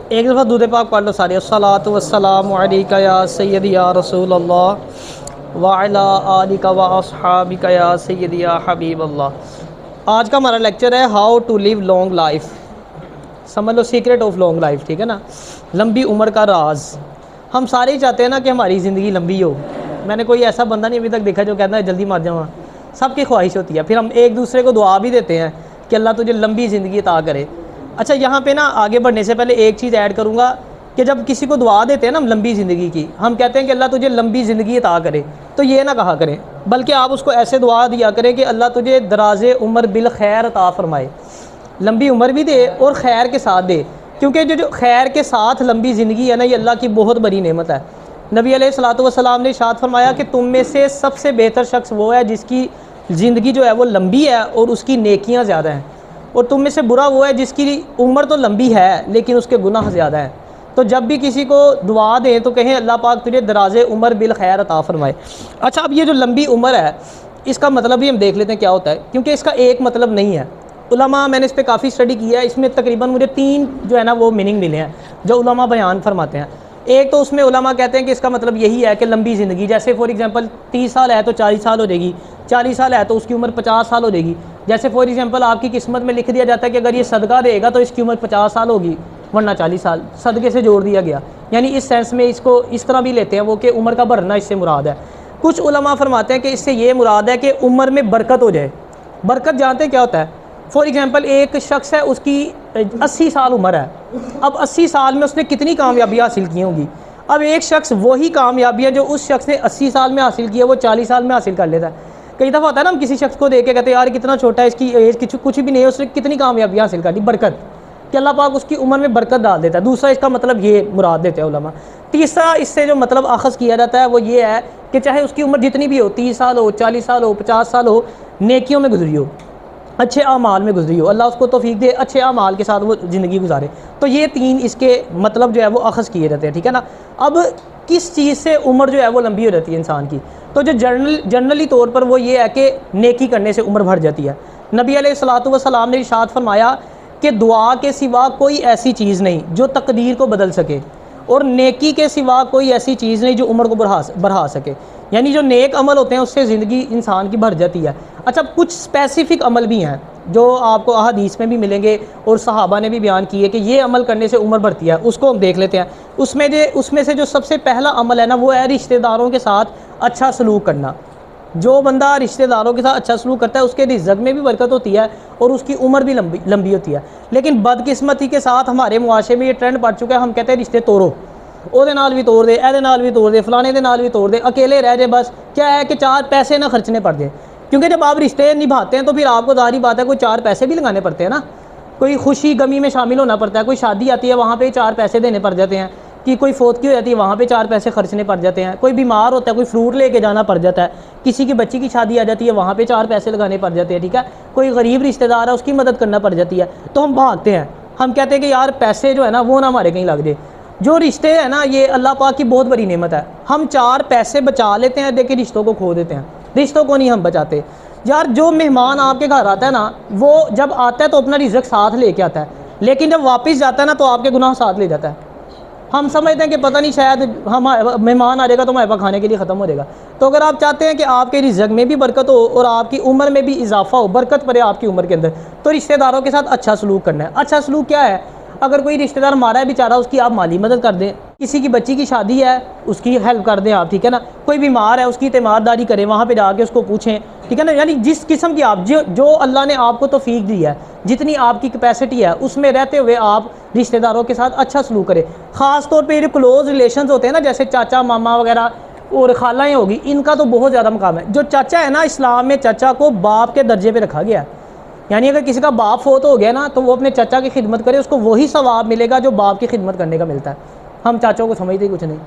एक दफ़ा दूध पाक पढ़ लो सारे। अस्सलातु वस्सलामु अलैका या सय्यदी या रसूल अल्लाह व अला आलिका व अस्हाबिका या सय्यदी या हबीब अल्लाह। आज का हमारा लेक्चर है how to live long life. समझ लो सीक्रेट ऑफ लॉन्ग लाइफ, ठीक है ना। लंबी उम्र का राज। हम सारे ही चाहते हैं ना कि हमारी ज़िंदगी लंबी हो। मैंने कोई ऐसा बंदा नहीं अभी तक देखा जो कहता है जल्दी मर जाऊँ। सबकी ख्वाहिश होती है। फिर हम एक दूसरे को दुआ भी देते हैं कि अल्लाह तुझे लंबी ज़िंदगी अता करे। अच्छा, यहाँ पे ना आगे बढ़ने से पहले एक चीज़ ऐड करूँगा कि जब किसी को दुआ देते हैं ना लंबी ज़िंदगी की, हम कहते हैं कि अल्लाह तुझे लंबी ज़िंदगी अता करे, तो ये ना कहा करें, बल्कि आप उसको ऐसे दुआ दिया करें कि अल्लाह तुझे दराज़े उम्र बिल खैर अता फरमाए। लंबी उम्र भी दे और खैर के साथ दे, क्योंकि जो खैर के साथ लंबी ज़िंदगी है ना, ये अल्लाह की बहुत बड़ी नेमत है। नबी अलैहिस्सलातु वस्सलाम ने इरशाद फरमाया कि तुम में से सबसे बेहतर शख्स वो है जिसकी ज़िंदगी जो है वो लंबी है और उसकी नेकियां ज़्यादा हैं, और तुम में से बुरा वो है जिसकी उम्र तो लंबी है लेकिन उसके गुनाह ज़्यादा हैं। तो जब भी किसी को दुआ दें तो कहें अल्लाह पाक तुझे दराज़े उम्र बिल खैर अता फरमाए। अच्छा, अब ये जो लंबी उम्र है इसका मतलब भी हम देख लेते हैं क्या होता है, क्योंकि इसका एक मतलब नहीं है। उलमा, मैंने इस पर काफ़ी स्टडी किया है, इसमें तकरीबन मुझे 3 जो है ना वो मीनिंग मिले हैं जो उलमा बयान फरमाते हैं। एक तो उसमें उलमा कहते हैं कि इसका मतलब यही है कि लंबी ज़िंदगी, जैसे फॉर एग्जांपल 30 साल है तो 40 साल हो जाएगी, 40 साल है तो उसकी उम्र 50 साल हो जाएगी। जैसे फॉर एग्जांपल आपकी किस्मत में लिख दिया जाता है कि अगर ये सदका देगा तो इसकी उम्र 50 साल होगी वरना 40 साल, सदके से जोड़ दिया गया। यानी इस सेंस में इसको इस तरह भी लेते हैं वो कि उम्र का बढ़ना इससे मुराद है। कुछ उलमा फरमाते हैं कि इससे ये मुराद है कि उम्र में बरकत हो जाए। बरकत जानते हैं क्या होता है? फॉर एग्जांपल एक शख्स है, उसकी 80 साल उम्र है, अब 80 साल में उसने कितनी कामयाबियाँ हासिल की होंगी। अब एक शख्स वही कामयाबियाँ जो उस शख्स ने 80 साल में हासिल की है वो 40 साल में हासिल कर लेता है। कई दफ़ा होता है ना, हम किसी शख्स को देख के कहते हैं यार कितना छोटा है, इसकी एज कुछ भी नहीं है, उसने कितनी कामयाबियाँ हासिल कर ली। बरकत कि अल्लाह पाक उसकी उम्र में बरकत डाल देता है। दूसरा इसका मतलब ये मुराद देते हैं उलमा। तीसरा इससे जो मतलब अखज़ किया जाता है वो ये है कि चाहे उसकी उम्र जितनी भी हो, 30 साल हो, 40 साल हो, 50 साल हो, नेकियों में गुजरी हो, अच्छे आमाल में गुजरी हो, अल्लाह उसको तौफीक दे अच्छे आमाल के साथ वो ज़िंदगी गुजारे। तो ये 3 इसके मतलब जो है वो अखज़ किए जाते हैं, ठीक है ना। अब किस चीज़ से उम्र जो है वो लंबी हो जाती है इंसान की, तो जो जनरली तौर पर वो ये है कि नेकी करने से उम्र बढ़ जाती है। नबी अलैहिस्सलातु वस्सलाम ने इरशाद फरमाया कि दुआ के सिवा कोई ऐसी चीज़ नहीं जो तकदीर को बदल सके, और नेकी के सिवा कोई ऐसी चीज़ नहीं जो उम्र को बढ़ा सके। यानी जो नेक अमल होते हैं उससे ज़िंदगी इंसान की बढ़ जाती है। अच्छा, कुछ स्पेसिफ़िक अमल भी हैं जो आपको अहादीस में भी मिलेंगे और सहाबा ने भी बयान किए कि ये अमल करने से उम्र बढ़ती है। उसको हम देख लेते हैं। उसमें से जो सबसे पहला अमल है ना वो है रिश्तेदारों के साथ अच्छा सलूक करना। जो बंदा रिश्तेदारों के साथ अच्छा सलूक करता है उसके रिज़्क़ में भी बरकत होती है और उसकी उम्र भी लंबी होती है। लेकिन बदकिस्मती के साथ हमारे मुआशरे में ये ट्रेंड पड़ चुका है, हम कहते हैं रिश्ते तोड़ो, ਉਹਦੇ ਨਾਲ भी तोड़ दे, ਇਹਦੇ ਨਾਲ भी तोड़ दे, फलाने के नाल भी तोड़ दे, अकेले रह जाए। बस क्या है कि 4 पैसे ना खर्चने पड़ते, क्योंकि जब आप रिश्ते निभाते हैं तो फिर आपको ज़ाहिर बात है कोई 4 पैसे भी लगाने पड़ते हैं ना। कोई खुशी गमी में शामिल होना पड़ता है, कोई शादी आती है वहाँ पे 4 पैसे देने पड़ जाते हैं, कि कोई फोतगी हो जाती है वहाँ पे 4 पैसे खर्चने पड़ जाते हैं, कोई बीमार होता है कोई फ्रूट लेके जाना पड़ जाता है, किसी की बच्ची की शादी आ जाती है वहाँ पे 4 पैसे लगाने पड़ जाते हैं, ठीक है। कोई गरीब रिश्तेदार है उसकी मदद करना पड़ जाती है, तो हम भागते हैं। हम कहते हैं कि यार पैसे जो है ना वो ना हमारे कहीं लग जाए। जो रिश्ते हैं ना ये अल्लाह पाक की बहुत बड़ी नेमत है। हम 4 पैसे बचा लेते हैं, देखिए रिश्तों को खो देते हैं, रिश्तों को नहीं हम बचाते। यार जो मेहमान आपके घर आता है ना वो जब आता है तो अपना रिज़्क़ साथ लेके आता है, लेकिन जब वापस जाता है ना तो आपके गुनाह साथ ले जाता है। हम समझते हैं कि पता नहीं शायद हम मेहमान आ जाएगा तो हमारे पास खाने के लिए ख़त्म हो जाएगा। तो अगर आप चाहते हैं कि आपके रिज़्क़ में भी बरकत हो और आपकी उम्र में भी इजाफा हो, बरकत पड़े आपकी उम्र के अंदर, तो रिश्तेदारों के साथ अच्छा सलूक करना है। अच्छा सलूक क्या है? अगर कोई रिश्तेदार मारा है बेचारा उसकी आप माली मदद कर दें, किसी की बच्ची की शादी है उसकी हेल्प कर दें आप, ठीक है ना। कोई बीमार है उसकी तीमारदारी करें, वहाँ पे जाके उसको पूछें, ठीक है ना। यानी जिस किस्म की आप जो अल्लाह ने आपको तौफीक दी है, जितनी आपकी कैपेसिटी है उसमें रहते हुए आप रिश्तेदारों के साथ अच्छा सलूक करें। ख़ास तौर पर क्लोज़ रिलेशन होते हैं ना, जैसे चाचा मामा वगैरह और खालाएँ होगी, इनका तो बहुत ज़्यादा मकाम है। जो चाचा है ना, इस्लाम में चाचा को बाप के दर्जे पर रखा गया है। यानी अगर किसी का बाप फोत हो गया ना तो वो अपने चाचा की खिदमत करे, उसको वही सवाब मिलेगा जो बाप की खिदमत करने का मिलता है। हम चाचों को समझते कुछ नहीं।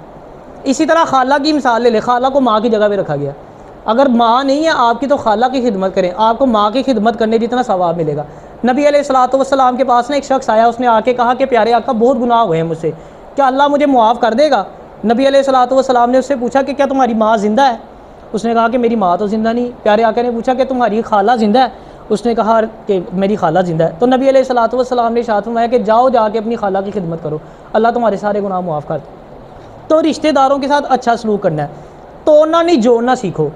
इसी तरह खाला की मिसाल ले ले, खाला को माँ की जगह पे रखा गया। अगर माँ नहीं है आपकी तो खाला की खिदमत करें, आपको माँ की खिदमत करने जितना सवाब मिलेगा। नबी अलैहिस्सलातु वस्सलाम के पास ना एक शख्स आया, उसने आके कहा कि प्यारे आका बहुत गुनाह हुए हैं मुझसे, क्या अल्लाह मुझे मुआफ़ कर देगा? नबी अलैहिस्सलातु वस्सलाम ने उससे पूछा कि क्या तुम्हारी माँ ज़िंदा है? उसने कहा कि मेरी माँ तो ज़िंदा नहीं। प्यारे आका ने पूछा कि तुम्हारी खाला ज़िंदा है? उसने कहा कि मेरी खाला ज़िंदा है। तो नबी अलैहिस्सलातु वस्सलाम ने इरशाद फरमाया कि जाओ जाके अपनी खाला की खिदमत करो, अल्लाह तुम्हारे सारे गुनाह मुआफ़ कर दे। तो रिश्तेदारों के साथ अच्छा सलूक करना है, तोड़ना नहीं जोड़ना सीखो।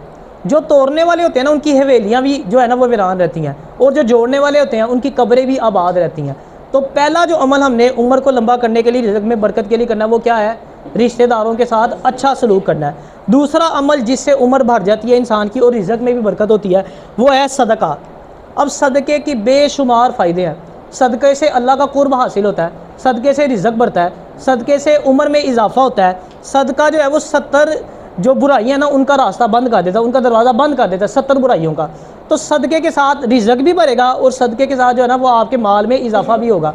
जो तोड़ने वाले होते हैं ना उनकी हवेलियाँ भी जो है ना वो वीरान रहती हैं, और जो जोड़ने वाले होते हैं उनकी कब्रें भी आबाद रहती हैं। तो पहला जो अमल हमने उम्र को लंबा करने के लिए, रिज़्क़ में बरकत के लिए करना है वो क्या है? रिश्तेदारों के साथ अच्छा सलूक करना है। दूसरा अमल जिससे उम्र बढ़ जाती है इंसान की और रिज़्क़ में भी बरकत होती है वो है सदका। अब सदक़े की बेशुमार फ़ायदे हैं। सदक़े से अल्लाह का कुर्ब हासिल होता है, सदक़े से रिज़्क़ बढ़ता है, सदक़े से उम्र में इजाफ़ा होता है। सदका जो है वो 70 जो बुराइयाँ ना उनका रास्ता बंद कर देता है, उनका दरवाज़ा बंद कर देता है 70 बुराइयों का। तो सदक़े के साथ रिज़्क़ भी बढ़ेगा और सदक़े के साथ जो है ना वो आपके माल में इजाफ़ा भी होगा।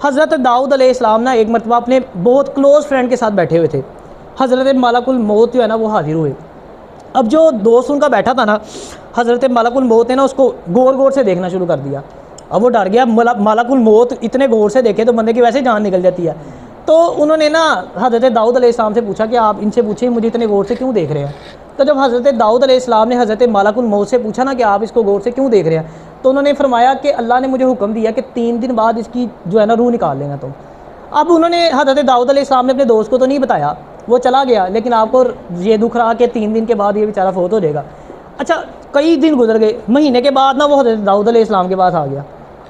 हज़रत दाऊद अलैहिस्सलाम ना एक मरतबा अपने बहुत क्लोज़ फ्रेंड के साथ बैठे हुए थे। हज़रत मलकुल मौत जो है ना वो हाजिर हुए। अब जो दोस्त उनका बैठा था ना, हज़रत मलकुल मौत ने ना उसको गौर गौर से देखना शुरू कर दिया। अब वो डर गया, मलकुल मौत इतने गौर से देखे तो बंदे की वैसे जान निकल जाती है। तो उन्होंने ना हज़रत दाऊद अलैहिस्सलाम से पूछा कि आप इनसे पूछिए मुझे इतने गौर से क्यों देख रहे हैं। तो जब हज़रत दाऊद अलैहिस्सलाम ने हज़रत मलकुल मौत से पूछा ना कि आप इसको गौर से क्यों देख रहे हैं, तो उन्होंने फरमाया कि अल्लाह ने मुझे हुक्म दिया कि 3 दिन बाद इसकी जो है ना रूह निकाल लेना तुम। अब उन्होंने हज़रत दाऊद अलैहिस्सलाम ने अपने दोस्त को तो नहीं बताया, वो चला गया, लेकिन आपको ये दुख रहा कि 3 दिन के बाद ये बेचारा फौत हो जाएगा। अच्छा, कई दिन गुजर गए, महीने के बाद ना वो हज़रत दाऊद अलैहिस्सलाम के पास आ गया।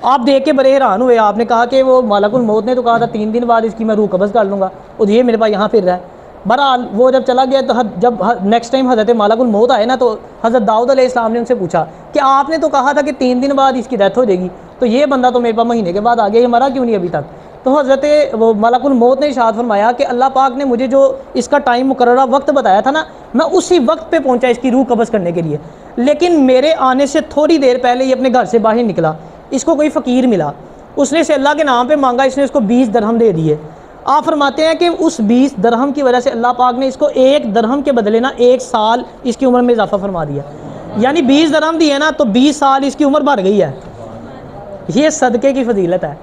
आप देख के बड़े हैरान हुए, आपने कहा कि वो मलकुल मौत ने तो कहा था 3 दिन बाद इसकी मैं रूह कब्ज़ कर लूँगा और ये मेरे पास यहाँ फिर रहा है। बहरहाल वो जब चला गया तो जब नेक्स्ट टाइम हज़रत मलकुल मौत आए ना तो हज़रत दाऊद अलैहिस्सलाम ने उनसे पूछा कि आपने तो कहा था कि 3 दिन बाद इसकी डेथ हो जाएगी, तो ये बंदा तो मेरे पास महीने के बाद आ गया, ये मरा क्यों नहीं अभी तक? तो हज़रत वो मलकुल मौत ने इरशाद फरमाया कि अल्लाह पाक ने मुझे जो इसका टाइम मुकर्ररा वक्त बताया था ना, मैं उसी वक्त पे पहुंचा इसकी रूह कब्ज़ करने के लिए, लेकिन मेरे आने से थोड़ी देर पहले ये अपने घर से बाहर निकला। इसको कोई फ़कीर मिला, उसने इसे अल्लाह के नाम पे मांगा, इसने इसको 20 दरहम दे दिए। आप फरमाते हैं कि उस 20 दरहम की वजह से अल्लाह पाक ने इसको 1 दरहम के बदले ना 1 साल इसकी उम्र में इजाफा फरमा दिया। यानी 20 दरहम दिए ना तो 20 साल इसकी उम्र बढ़ गई है। ये सदक़े की फजीलत है।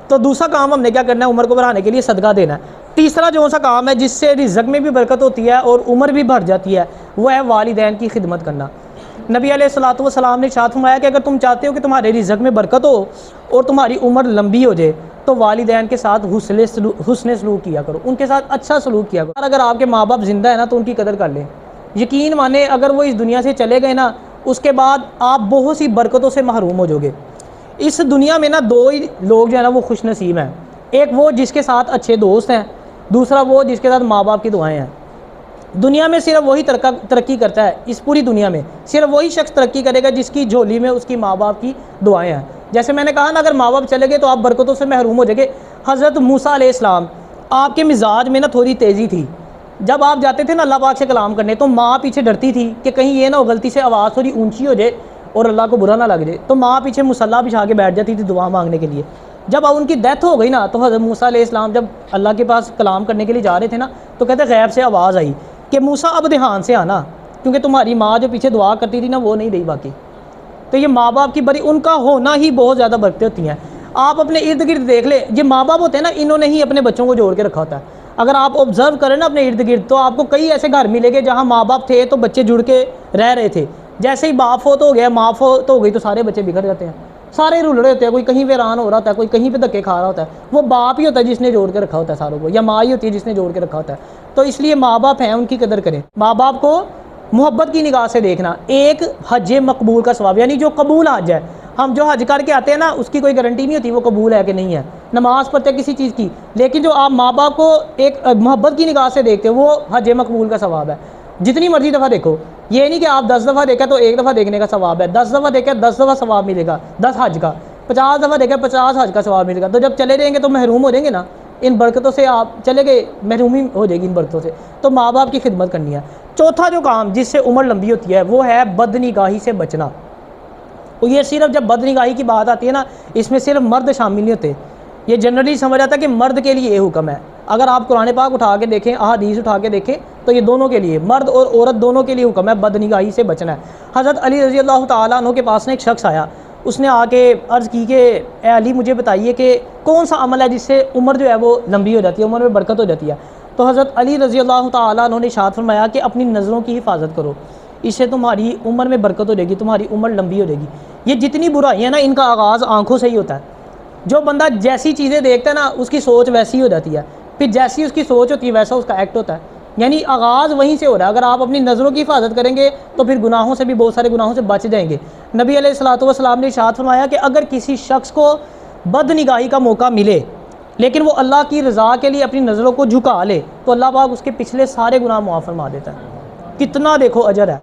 तो दूसरा काम हमने क्या करना है? उम्र को बढ़ाने के लिए सदका देना है। तीसरा जो सा काम है जिससे रिज़्क़ में भी बरकत होती है और उम्र भी बढ़ जाती है वो है वालिदैन की खिदमत करना। नबी अलैहिस्सलातु वस्सलाम ने इरशाद फरमाया कि अगर तुम चाहते हो कि तुम्हारे रिज़्क़ में बरकत हो और तुम्हारी उम्र लंबी हो जाए तो वालिदैन के साथ हुस्न सलूक किया करो, उनके साथ अच्छा सलूक किया करो। अगर आपके माँ बाप ज़िंदा है ना तो उनकी कदर कर लें। यकीन माने अगर वो इस दुनिया से चले गए ना उसके बाद आप बहुत सी बरकतों से महरूम हो जाओगे। इस दुनिया में ना 2 ही लोग जो है ना वो खुश नसीब हैं, एक वो जिसके साथ अच्छे दोस्त हैं, दूसरा वो जिसके साथ माँ बाप की दुआएं हैं। दुनिया में सिर्फ वही तरक्की करता है, इस पूरी दुनिया में सिर्फ वही शख्स तरक्की करेगा जिसकी झोली में उसकी माँ बाप की दुआएं हैं। जैसे मैंने कहा ना, अगर माँ बाप चले गए तो आप बरकतों से महरूम हो जाएंगे। हज़रत मूसा अलैहिस्सलाम, आपके मिजाज में ना थोड़ी तेज़ी थी। जब आप जाते थे ना अल्लाह पाक से कलाम करने तो माँ पीछे डरती थी कि कहीं ये ना हो गलती से आवाज़ थोड़ी ऊंची हो जाए और अल्लाह को बुरा ना लग जाए, तो माँ पीछे मुसल्ला बिछा के बैठ जाती थी दुआ मांगने के लिए। जब अब उनकी डेथ हो गई ना तो हज़रत मूसा अलैहिस्सलाम जब अल्लाह के पास कलाम करने के लिए जा रहे थे ना तो कहते गैब से आवाज़ आई कि मूसा अब ध्यान से आना, क्योंकि तुम्हारी माँ जो पीछे दुआ करती थी ना वो नहीं रही बाकी। तो ये माँ बाप की बड़ी उनका होना ही बहुत ज़्यादा बरकतें होती हैं। आप अपने इर्द गिर्द देख ले, ये माँ बाप होते हैं ना इन्होंने ही अपने बच्चों को जोड़ के रखा होता है। अगर आप ऑब्जर्व करें ना अपने इर्द गिर्द तो आपको कई ऐसे घर मिलेंगे जहाँ माँ बाप थे तो बच्चे जुड़ के रह रहे थे, जैसे ही बाप फोत हो गया माँ फोत हो गई तो सारे बच्चे बिखर जाते हैं, सारे रुलड़े होते हैं, कोई कहीं वीरान हो रहा होता है, कोई कहीं पे धक्के खा रहा होता है। वो बाप ही होता है जिसने जोड़ के रखा होता है सारों को, या माँ ही होती है जिसने जोड़ के रखा होता है। तो इसलिए माँ बाप हैं उनकी कदर करें। माँ बाप को मोहब्बत की निगाह से देखना। एक हज मकबूल का सवाब, यानी जो कबूल हज है, हम जो हज करके आते हैं ना उसकी कोई गारंटी नहीं होती वो कबूल है कि नहीं है, नमाज़ पढ़ते किसी चीज़ की, लेकिन जो आप माँ बाप को एक मोहब्बत की निगाह से देखते हो वो हज मकबूल का सवाब है। जितनी मर्जी दफ़ा देखो, ये नहीं कि आप 10 दफ़ा देखा तो 1 दफ़ा देखने का सवाब है, 10 दफ़ा देखा 10 दफ़ा सवाब मिलेगा 10 हज का, 50 दफ़ा देखा 50 हज का सवाब मिलेगा। तो जब चले जाएंगे तो महरूम हो जाएंगे ना इन बरकतों से, आप चले गए महरूमी हो जाएगी इन बरकतों से। तो माँ बाप की खिदमत करनी है। चौथा जो काम जिससे उम्र लंबी होती है वो है बदनिगाही से बचना। तो ये सिर्फ जब बदनिगाही की बात आती है ना इसमें सिर्फ मर्द शामिल नहीं होते, ये जनरली समझ आता है कि मर्द के लिए ये हुक्म है। अगर आप कुरान पाक उठा के देखें, अहादीस उठा के देखें तो ये दोनों के लिए, मर्द और औरत दोनों के लिए हुक्म है बदनिगाही से बचना है। हज़रत अली रज़ी अल्लाह तआला अन्हु के पास में एक शख्स आया, उसने आके अर्ज़ की कि ए अली मुझे बताइए कि कौन सा अमल है जिससे उम्र जो है वो लंबी हो जाती है, उम्र में बरकत हो जाती है। तो हज़रत अली रज़ी अल्लाह तआला अन्हु ने इरशाद फरमाया कि अपनी नज़रों की हिफाजत करो, इससे तुम्हारी उम्र में बरकत हो जाएगी, तुम्हारी उम्र लंबी हो जाएगी। ये जितनी बुराइयाँ ना, इनका आगाज़ आँखों से ही होता है। जो बंदा जैसी चीज़ें देखता है ना, उसकी सोच वैसी हो जाती है, फिर जैसी उसकी सोच होती है वैसा उसका एक्ट होता है। यानी आगाज़ वहीं से हो रहा है। अगर आप अपनी नज़रों की हिफाजत करेंगे तो फिर गुनाहों से भी, बहुत सारे गुनाहों से बच जाएंगे। नबी अलैहिस्सलातु वस्सलाम ने इरशाद फरमाया कि अगर किसी शख्स को बदनिगाही का मौका मिले लेकिन वो अल्लाह की रज़ा के लिए अपनी नज़रों को झुका ले, तो अल्लाह पाक उसके पिछले सारे गुनाह मुआफ़ फरमा देता है। कितना देखो अजर है।